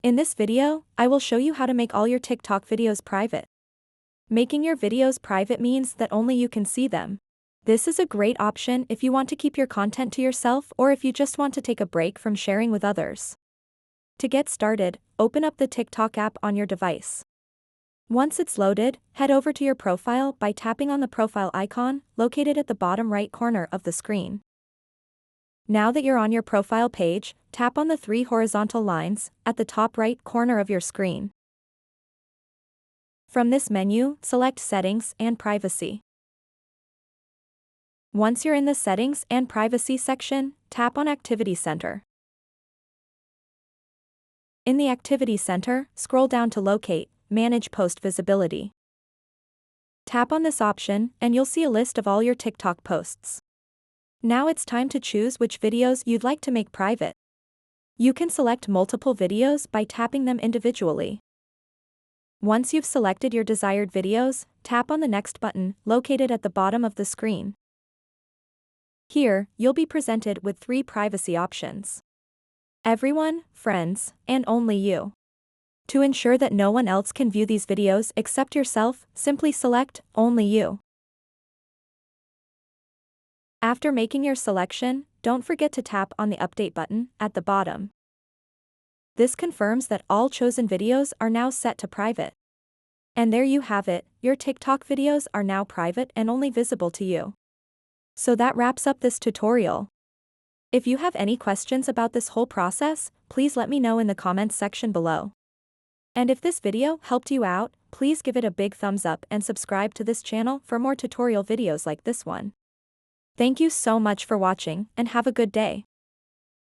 In this video, I will show you how to make all your TikTok videos private. Making your videos private means that only you can see them. This is a great option if you want to keep your content to yourself or if you just want to take a break from sharing with others. To get started, open up the TikTok app on your device. Once it's loaded, head over to your profile by tapping on the profile icon located at the bottom right corner of the screen. Now that you're on your profile page, tap on the three horizontal lines at the top right corner of your screen. From this menu, select Settings and Privacy. Once you're in the Settings and Privacy section, tap on Activity Center. In the Activity Center, scroll down to locate Manage Post Visibility. Tap on this option and you'll see a list of all your TikTok posts. Now it's time to choose which videos you'd like to make private. You can select multiple videos by tapping them individually. Once you've selected your desired videos, tap on the Next button located at the bottom of the screen. Here, you'll be presented with three privacy options: Everyone, Friends, and Only You. To ensure that no one else can view these videos except yourself, simply select Only You. After making your selection, don't forget to tap on the Update button at the bottom. This confirms that all chosen videos are now set to private. And there you have it, your TikTok videos are now private and only visible to you. So that wraps up this tutorial. If you have any questions about this whole process, please let me know in the comments section below. And if this video helped you out, please give it a big thumbs up and subscribe to this channel for more tutorial videos like this one. Thank you so much for watching and have a good day.